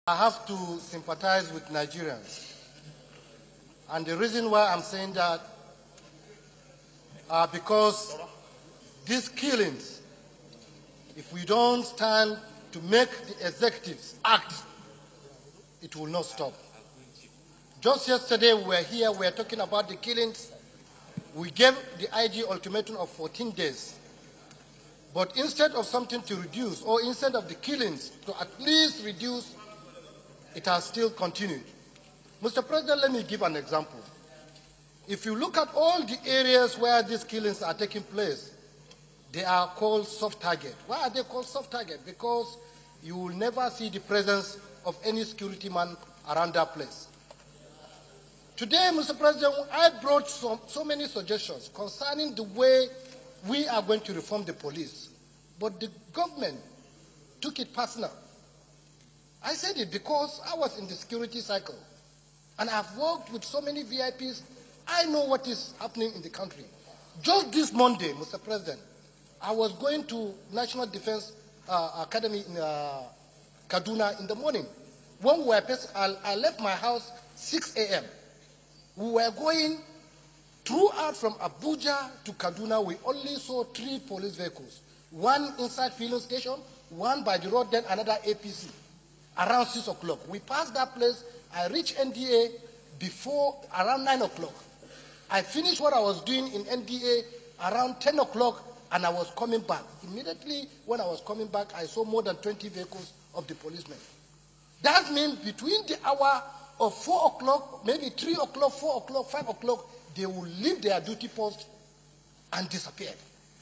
I have to sympathize with Nigerians. And the reason why I'm saying that are because these killings, if we don't stand to make the executives act, it will not stop. Just yesterday we were here, we were talking about the killings. We gave the IG ultimatum of 14 days. But instead of something to reduce, or instead of the killings to at least reduce, it has still continued. Mr. President, let me give an example. If you look at all the areas where these killings are taking place, they are called soft target. Why are they called soft target? Because you will never see the presence of any security man around that place. Today, Mr. President, I brought so many suggestions concerning the way we are going to reform the police. But the government took it personal. I said it because I was in the security cycle. And I've worked with so many VIPs. I know what is happening in the country. Just this Monday, Mr. President, I was going to National Defense Academy in Kaduna in the morning. When we were I left my house 6 a.m. We were going throughout from Abuja to Kaduna. We only saw 3 police vehicles. One inside filling station, one by the road, then another APC. Around 6 o'clock. We passed that place. I reached NDA before around 9 o'clock. I finished what I was doing in NDA around 10 o'clock, and I was coming back. Immediately when I was coming back, I saw more than 20 vehicles of the policemen. That means between the hour of 4 o'clock, maybe 3 o'clock, 4 o'clock, 5 o'clock, they will leave their duty post and disappear.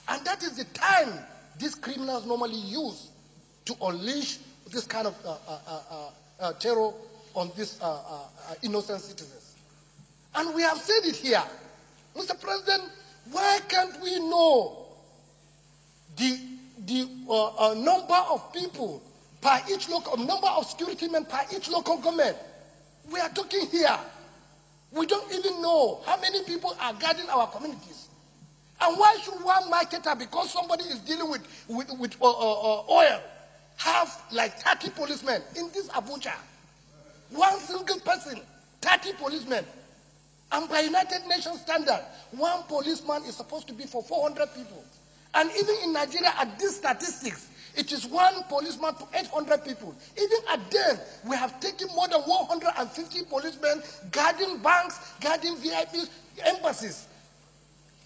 And that is the time these criminals normally use to unleash this kind of terror on these innocent citizens. And we have said it here. Mr. President, why can't we know the number of people per each local, number of security men per each local government? We are talking here. We don't even know how many people are guarding our communities. And why should one marketer, because somebody is dealing with oil, have like 30 policemen in this Abuja? One single person, 30 policemen. And by United Nations standard, one policeman is supposed to be for 400 people. And even in Nigeria, at these statistics, it is one policeman to 800 people. Even at them, we have taken more than 150 policemen guarding banks, guarding VIPs, embassies.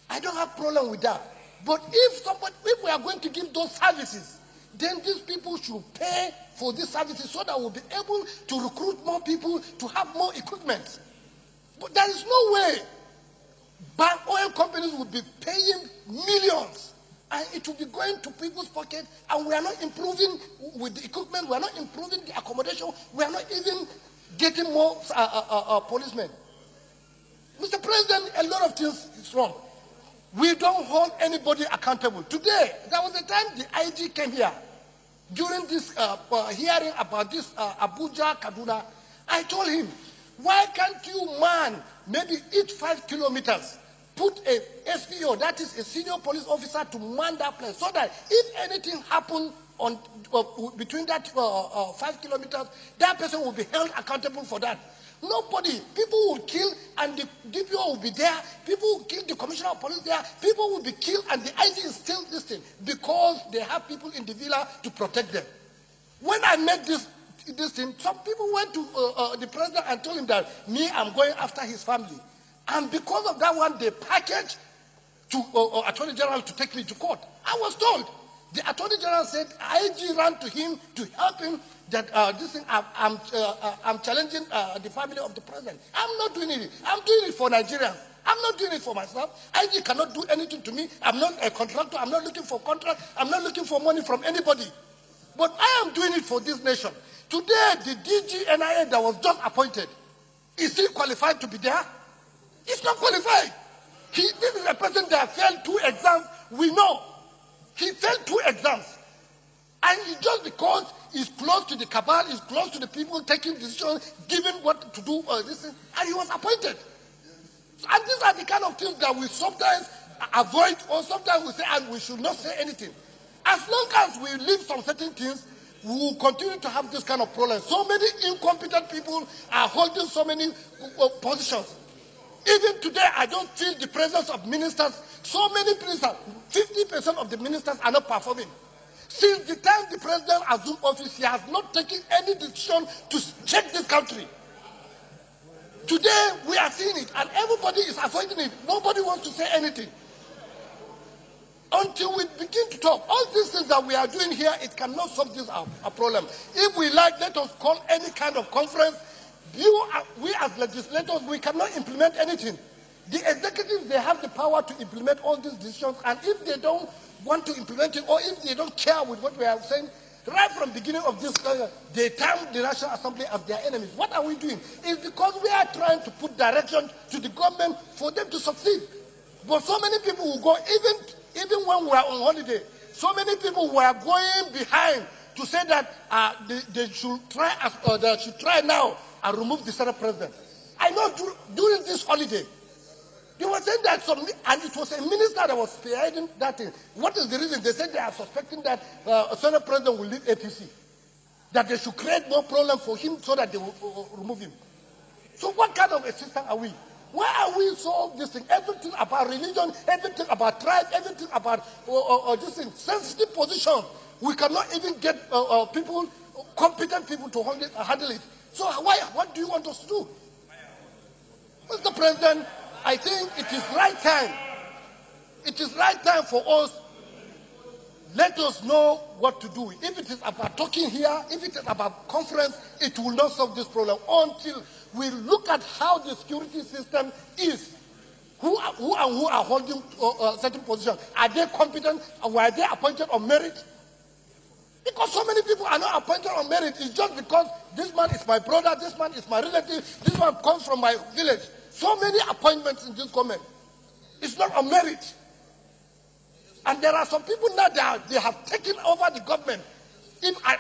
I don't have problem with that. But if we are going to give those services, then these people should pay for these services so that we'll be able to recruit more people, to have more equipment. But there is no way bank oil companies will be paying millions and it will be going to people's pockets, and we are not improving with the equipment, we are not improving the accommodation, we are not even getting more policemen. Mr. President, a lot of things is wrong. We don't hold anybody accountable. Today, there was a time the IG came here during this hearing about this Abuja, Kaduna. I told him, why can't you man maybe each 5 kilometers put a SPO, that is a senior police officer, to man that place, so that if anything happens on between that 5 kilometers, that person will be held accountable for that. Nobody. People will kill and the DPO will be there. People will kill the commissioner of police there. People will be killed and the IG is still listening because they have people in the villa to protect them. When I met this thing, some people went to the president and told him that I'm going after his family. And because of that one, they packaged to Attorney General to take me to court. I was told. The Attorney General said IG ran to him to help him that this thing, I'm challenging the family of the president. I'm not doing it. I'm doing it for Nigerians. I'm not doing it for myself. IG cannot do anything to me. I'm not a contractor. I'm not looking for contract. I'm not looking for money from anybody. But I am doing it for this nation. Today, the DG NIA that was just appointed, is he qualified to be there? He's not qualified. This is a person that failed 2 exams. We know. He failed 2 exams. And it's just because he's close to the cabal, he's close to the people taking decisions, giving what to do, this thing, and he was appointed. And these are the kind of things that we sometimes avoid, or sometimes we say, and we should not say anything. As long as we leave some certain things, we will continue to have this kind of problem. So many incompetent people are holding so many positions. Even today, I don't feel the presence of ministers. So many ministers, 50% of the ministers are not performing. Since the time the president assumed office, he has not taken any decision to check this country. Today, we are seeing it, and everybody is avoiding it. Nobody wants to say anything. Until we begin to talk, all these things that we are doing here, it cannot solve this our problem. If we like, let us call any kind of conference. We as legislators, we cannot implement anything. The executives, they have the power to implement all these decisions, and if they don't want to implement it, or if they don't care with what we are saying, right from the beginning of this, they term the National Assembly as their enemies. What are we doing? It's because we are trying to put direction to the government for them to succeed. But so many people will go, even when we are on holiday, so many people were going behind to say that they should try now and remove the Senate president. I know during this holiday, they were saying that and it was a minister that was spearheading that thing. What is the reason? They said they are suspecting that a Senate president will leave APC. That they should create more problem for him so that they will remove him. So what kind of a system are we? Why are we so this thing? Everything about religion, everything about tribe, everything about this thing, sensitive position. We cannot even get people, competent people to handle it. So what do you want us to do? Mr. President, I think it is right time. It is right time for us. Let us know what to do. If it is about talking here, if it is about conference, it will not solve this problem until we look at how the security system is. Who are holding certain positions? Are they competent? Were they appointed on merit? Because so many people are not appointed on merit. It's just because this man is my brother, this man is my relative, this man comes from my village. So many appointments in this government. It's not on merit. And there are some people now that they have taken over the government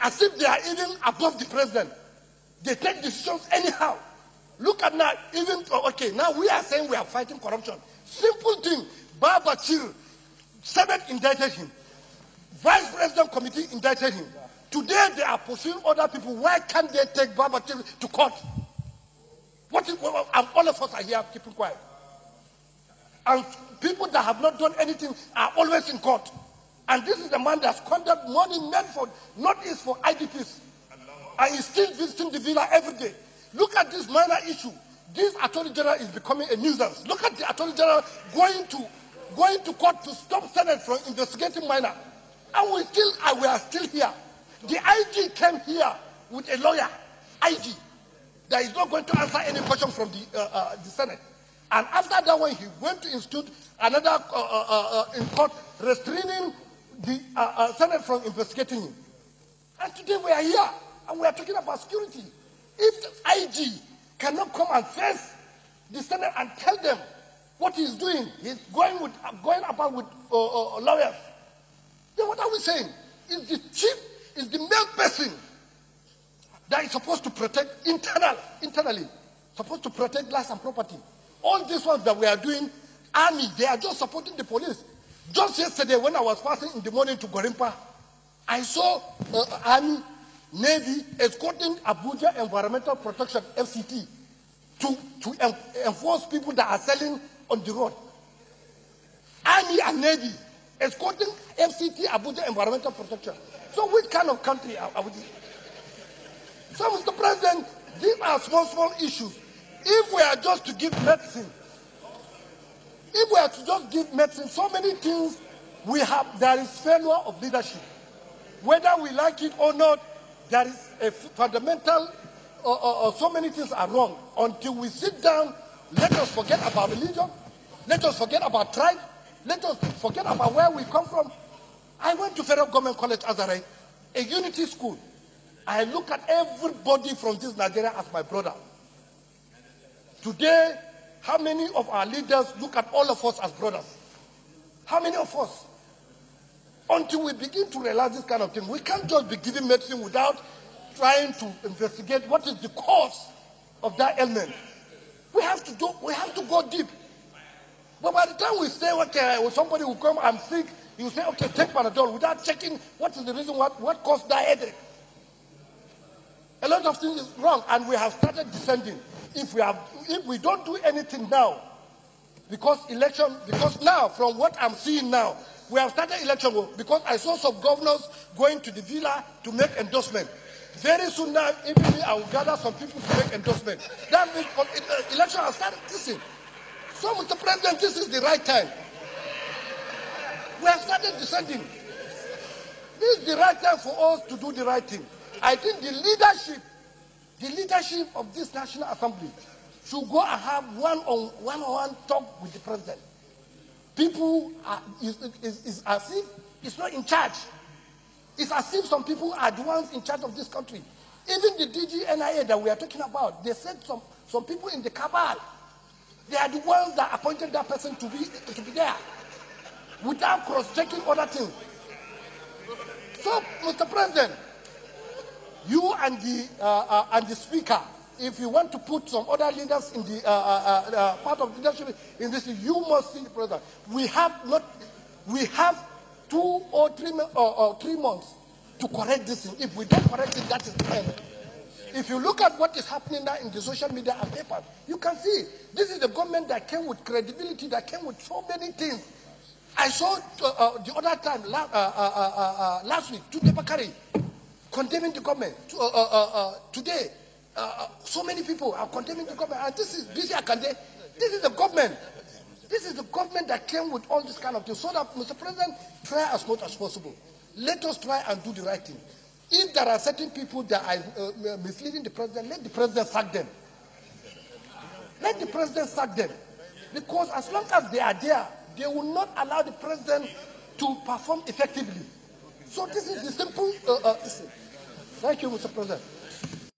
as if they are even above the president. They take decisions anyhow. Look at now, okay, now we are saying we are fighting corruption. Simple thing, Babachir, Senate indicted him. Vice President Committee indicted him. Today they are pursuing other people. Why can't they take Babachir to court? All of us are here keeping quiet. And people that have not done anything are always in court. And this is the man that's squandered money meant for Northeast for IDPs. And he's still visiting the villa every day. Look at this minor issue. This Attorney General is becoming a nuisance. Look at the Attorney General going to court to stop Senate from investigating minor. And we are still here. The IG came here with a lawyer, IG, that is not going to answer any question from the Senate. And after that one, he went to institute another in court restraining the Senate from investigating him. And today we are here, and we are talking about security. If IG cannot come and face the Senate and tell them what he's doing, he's going about with lawyers, then what are we saying? Is the chief, is the main person that is supposed to protect internally, supposed to protect lives and property. All these ones that we are doing, army, they are just supporting the police. Just yesterday when I was passing in the morning to Gorimpa, I saw army, Navy escorting Abuja Environmental Protection, FCT, to enforce people that are selling on the road. Army and Navy escorting FCT, Abuja Environmental Protection. So which kind of country are we? So, Mr. President, these are small issues. If we are just to give medicine, so many things there is failure of leadership. Whether we like it or not, there is a fundamental, so many things are wrong. Until we sit down, let us forget about religion, let us forget about tribe, let us forget about where we come from. I went to Federal Government College Azare, a unity school. I look at everybody from this Nigeria as my brother. Today, how many of our leaders look at all of us as brothers? How many of us? Until we begin to realize this kind of thing, we can't just be giving medicine without trying to investigate what is the cause of that ailment. We have to go deep. But by the time we say, okay, somebody will come, I'm sick, you say, okay, take Panadol, without checking what is the reason, what caused that headache. A lot of things is wrong, and we have started descending. If we don't do anything now, because now, from what I'm seeing now, we have started election because I saw some governors going to the villa to make endorsement. Very soon now, even me, I will gather some people to make endorsement. That means election has started this thing. So, Mr. President, this is the right time. We have started descending. This is the right time for us to do the right thing. I think the leadership of this National Assembly should go and have one-on-one talk with the president. People is as if it's not in charge. It's as if some people are the ones in charge of this country. Even the DGNIA that we are talking about, they said some people in the cabal, they are the ones that appointed that person to be there without cross-checking other things. So, Mr. President, you and the Speaker, if you want to put some other leaders in the part of leadership in this, you must see the president. We have 2 or 3 months to correct this thing. If we don't correct it, that is the end. If you look at what is happening now in the social media and papers, you can see this is the government that came with credibility, that came with so many things. I saw the other time last week, Tunde Bakari condemning the government. Today, so many people are condemning the government. And this is Bisi Akande. This is the government. This is the government that came with all this kind of things. So that, Mr. President, try as much as possible. Let us try and do the right thing. If there are certain people that are misleading the president, let the president sack them. Let the president sack them. Because as long as they are there, they will not allow the president to perform effectively. So this is the simple issue. Thank you, Mr. President.